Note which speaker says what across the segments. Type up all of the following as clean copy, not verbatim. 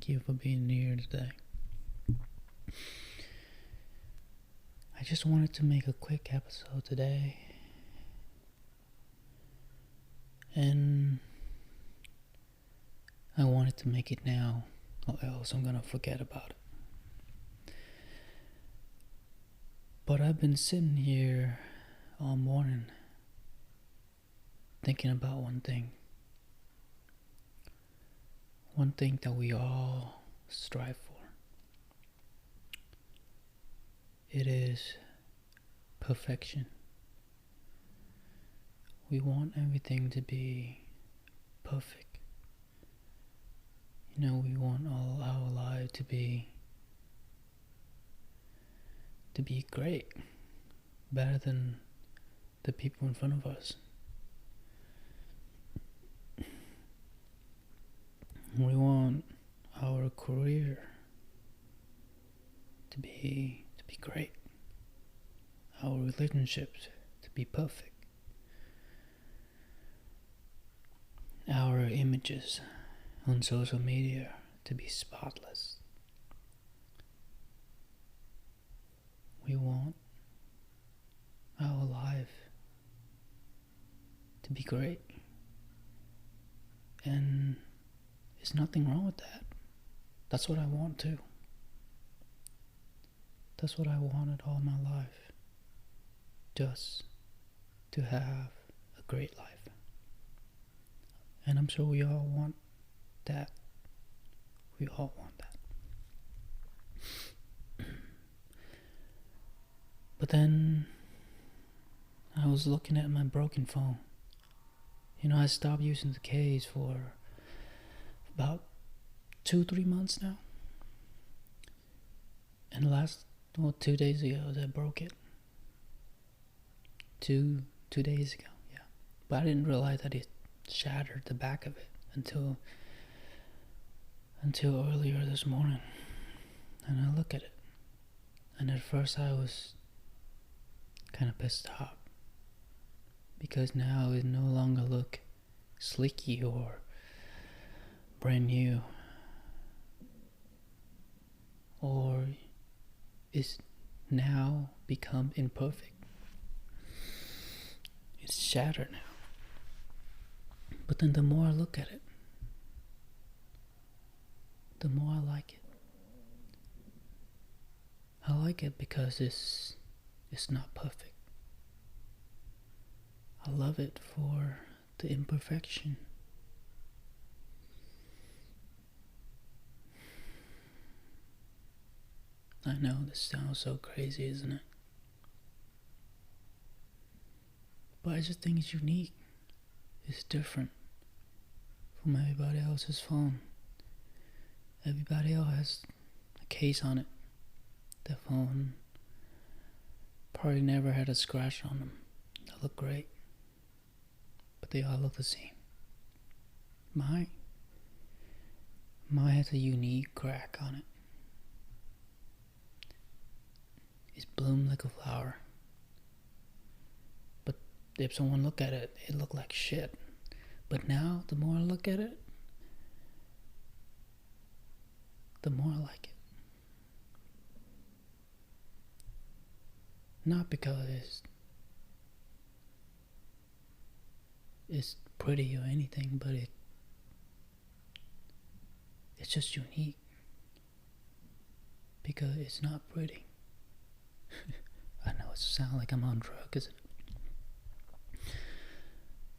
Speaker 1: thank you for being here today. I just wanted to make a quick episode today, and I wanted to make it now, or else I'm gonna forget about it. But I've been sitting here all morning thinking about one thing that we all strive for. It is perfection. We want everything to be perfect. We want all our life to be great, better than the people in front of us. We want our career to be great, our relationships to be perfect, our images on social media to be spotless. We want our life to be great, and there's nothing wrong with that. That's what I want too. That's what I wanted all my life. Just to have a great life. And I'm sure we all want that. We all want that. But then I was looking at my broken phone. I stopped using the case for about 2-3 months now. And 2 days ago I broke it. Two days ago, yeah. But I didn't realize that it shattered the back of it until earlier this morning. And I look at it, and at first I was kind of pissed off, because now it no longer look sleeky or brand new, or is now become imperfect. It's shattered now. But then the more I look at it, the more I like it. I like it because it's not perfect. I love it for the imperfection. I know this sounds so crazy, isn't it? But I just think it's unique. It's different from everybody else's phone. Everybody else has a case on it. Their phone probably never had a scratch on them. They look great, but they all look the same. Mine has a unique crack on it. It's bloomed like a flower. But if someone look at it, it looked like shit. But now, the more I look at it, the more I like it. Not because it's pretty or anything, but it's just unique. Because it's not pretty. I know it sounds like I'm on drugs, isn't it?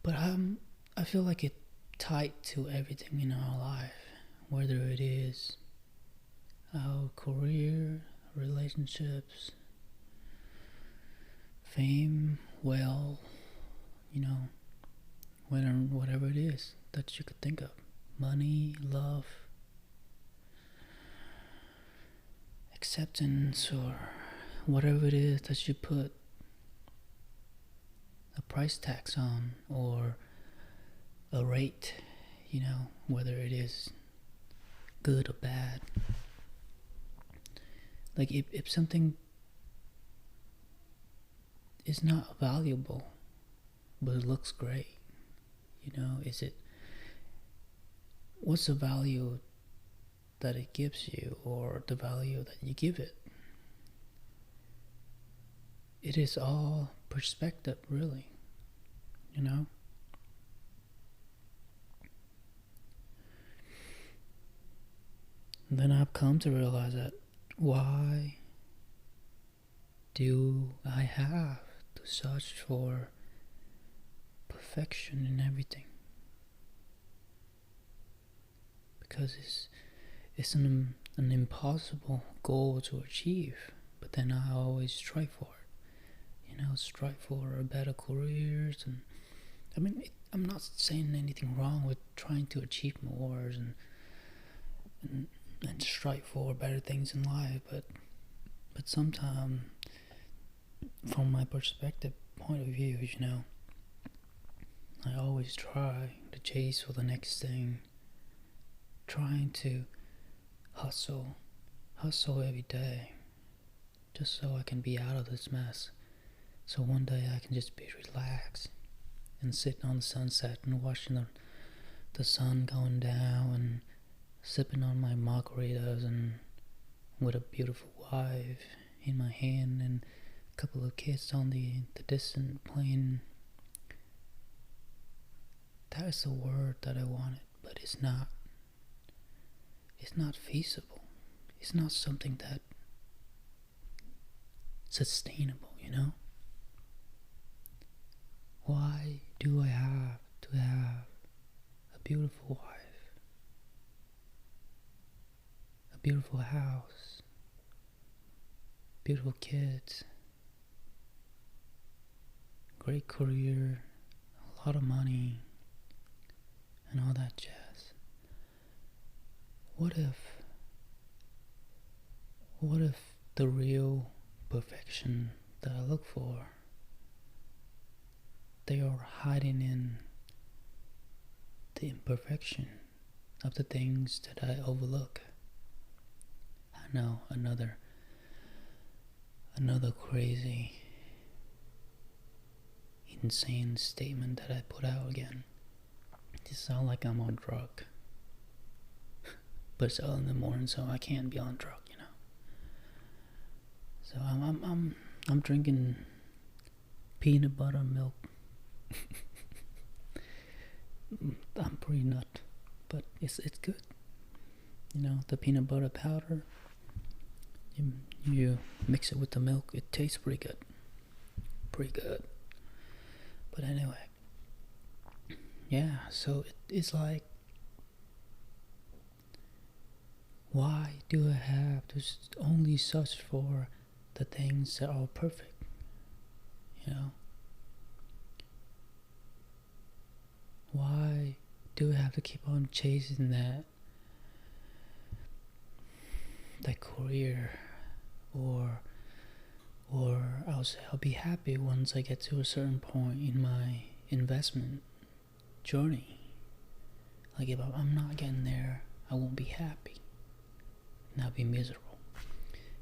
Speaker 1: But I feel like it's tied to everything in our life, whether it is our career, relationships, fame, wealth, whatever it is that you could think of. Money, love, acceptance, or whatever it is that you put a price tax on, or a rate, whether it is good or bad. Like if something is not valuable, but it looks great, what's the value that it gives you or the value that you give it. It is all perspective, really, you know? And then I've come to realize that why do I have to search for perfection in everything? Because it's an impossible goal to achieve, but then I always strive for it. Strive for better careers, and I mean, I'm not saying anything wrong with trying to achieve more and strive for better things in life, but sometimes, from my perspective point of view, I always try to chase for the next thing, trying to hustle every day, just so I can be out of this mess. So one day I can just be relaxed and sitting on the sunset and watching the sun going down and sipping on my margaritas and with a beautiful wife in my hand and a couple of kids on the distant plane. That is the word that I wanted, but it's not. It's not feasible. It's not something that sustainable, Why do I have to have a beautiful wife, a beautiful house, beautiful kids, great career, a lot of money, and all that jazz? What if the real perfection that I look for, they are hiding in the imperfection of the things that I overlook? I know, another crazy, insane statement that I put out again. It sounds like I'm on drug, but it's early in the morning, so I can't be on drug, So I'm drinking peanut butter milk. I'm pretty nut, but it's good. The peanut butter powder, you mix it with the milk, it tastes pretty good. But anyway, yeah, so it's like, why do I have to only search for the things that are perfect? Why do I have to keep on chasing that career, or I'll be happy once I get to a certain point in my investment journey? Like, if I'm not getting there, I won't be happy, and I'll be miserable.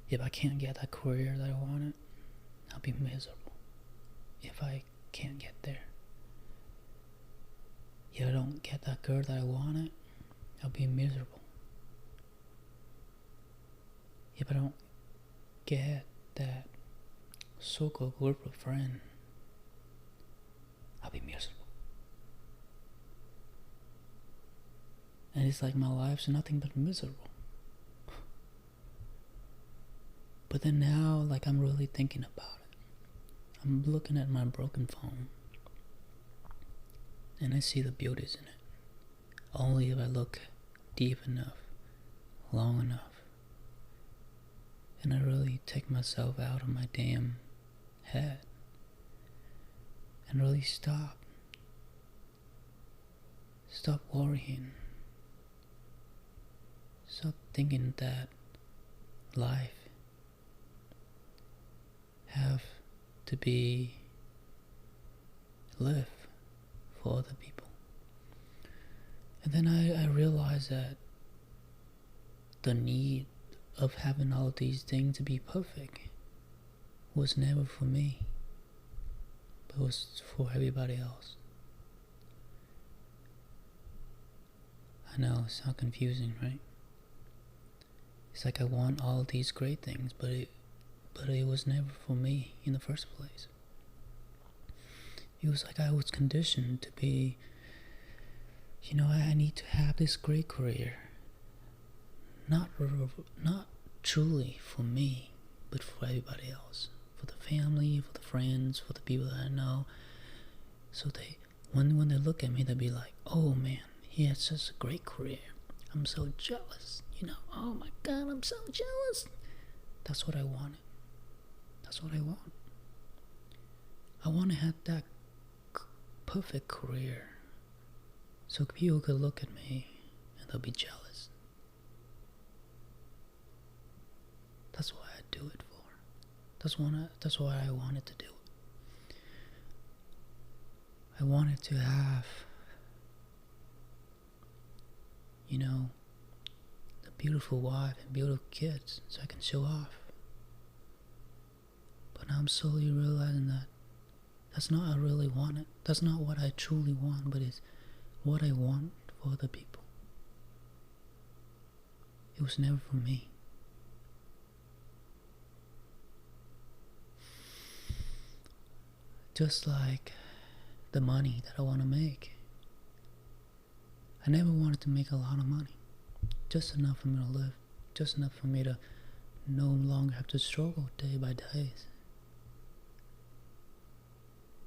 Speaker 1: If I can't get that career that I wanted, I'll be miserable. If I can't get there, if I don't get that girl that I wanted, I'll be miserable. If I don't get that so-called group of friends, I'll be miserable. And it's like my life's nothing but miserable. But then now, like, I'm really thinking about it. I'm looking at my broken phone, and I see the beauties in it. Only if I look deep enough, long enough, and I really take myself out of my damn head and really stop worrying. Stop thinking that life have to be lived for other people. And then I realized that the need of having all of these things to be perfect was never for me, but was for everybody else. I know, it sounds confusing, right? It's like I want all these great things, but it was never for me in the first place. It was like I was conditioned to be, I need to have this great career. Not truly for me, but for everybody else. For the family, for the friends, for the people that I know. So when they look at me, they'll be like, oh man, he has such a great career. I'm so jealous. Oh my God, I'm so jealous. That's what I wanted. That's what I want. I want to have that perfect career so people could look at me and they'll be jealous. That's what I do it for. That's what I wanted to do. I wanted to have, a beautiful wife and beautiful kids so I can show off. But now I'm slowly realizing that that's not what I really wanted. That's not what I truly want, but it's what I want for other people. It was never for me. Just like the money that I want to make. I never wanted to make a lot of money. Just enough for me to live. Just enough for me to no longer have to struggle day by day.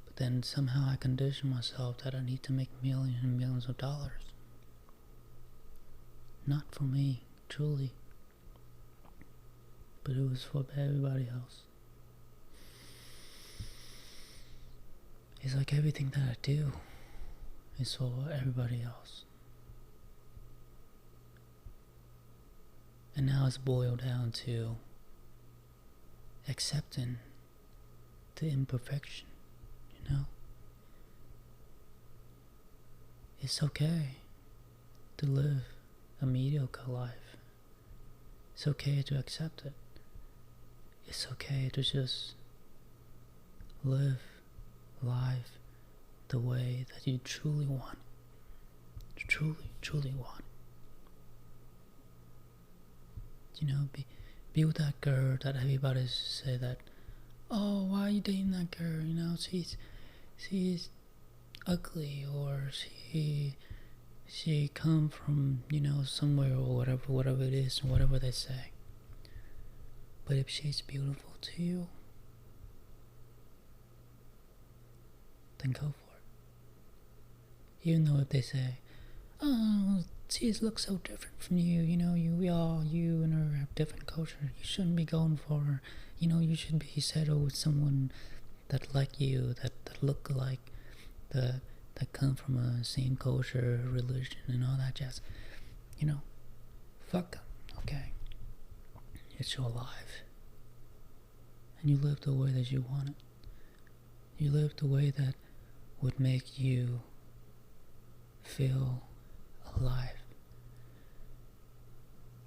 Speaker 1: But then somehow I condition myself that I need to make millions and millions of dollars. Not for me, truly. But it was for everybody else. It's like everything that I do is for everybody else. And now it's boiled down to accepting the imperfection, It's okay to live a mediocre life. It's okay to accept it. It's okay to just live life the way that you truly want. Truly want. Be with that girl that everybody say that, oh, why are you dating that girl? She's ugly, or she come from, somewhere, or whatever it is, whatever they say. But if she's beautiful to you, then go for it. Even though if they say, oh, she looks so different from you, you and her have different culture, you shouldn't be going for her, you should be settled with someone that like you, that look like, that come from a same culture, religion, and all that jazz. Fuck them, okay? It's your life. And you live the way that you want it. You live the way that would make you feel alive.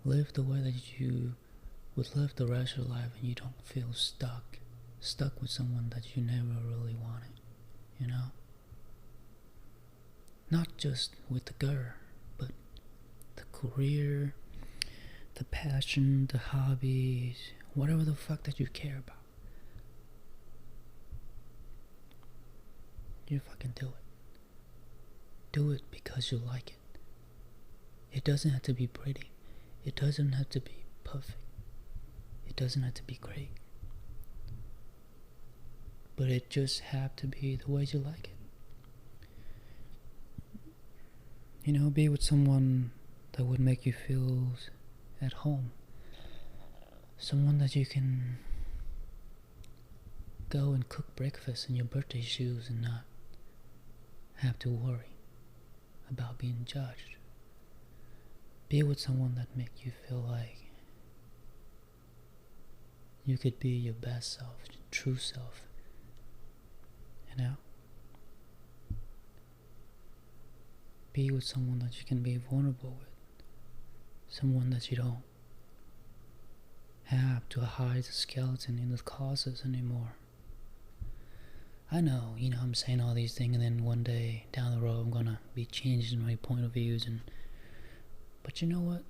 Speaker 1: Live the way that you would live the rest of your life and you don't feel stuck with someone that you never really wanted, Not just with the girl, but the career, the passion, the hobbies, whatever the fuck that you care about. You fucking do it. Do it because you like it. It doesn't have to be pretty. It doesn't have to be perfect. It doesn't have to be great. But it just have to be the way you like it. Be with someone that would make you feel at home. Someone that you can go and cook breakfast in your birthday shoes and not have to worry about being judged. Be with someone that makes you feel like you could be your best self, your true self. Be with someone that you can be vulnerable with. Someone that you don't have to hide the skeleton in the closet anymore. I know, I'm saying all these things, and then one day down the road I'm gonna be changing my point of views, but you know what?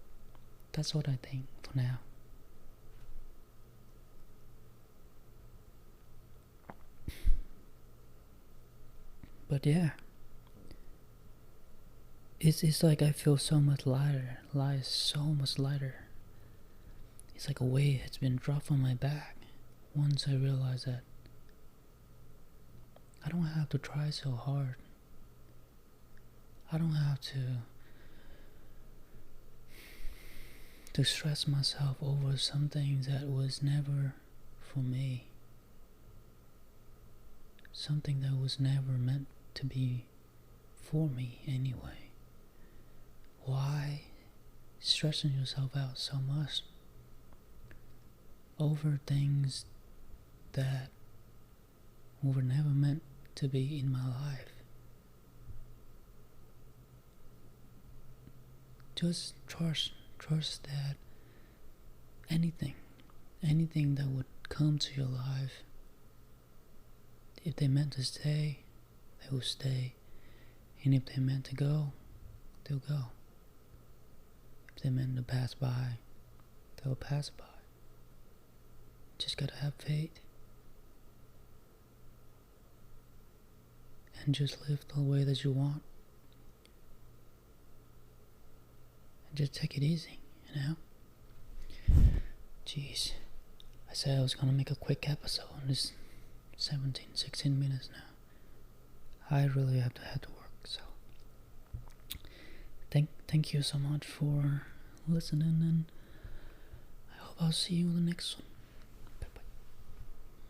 Speaker 1: That's what I think for now. But yeah, it's like I feel so much lighter. Life is so much lighter. It's like a weight has been dropped from my back once I realize that I don't have to try so hard. I don't have to stress myself over something that was never for me. Something that was never meant to be for me anyway. Why stressing yourself out so much over things that were never meant to be in my life? Just trust that anything that would come to your life, if they meant to stay, they will stay, and if they meant to go, they'll go. If they meant to pass by, they'll pass by. Just gotta have faith and just live the way that you want, and just take it easy, you know? Jeez, I said I was gonna make a quick episode, and it's 16 minutes now. I really have to head to work, so thank you so much for listening, and I hope I'll see you in the next one.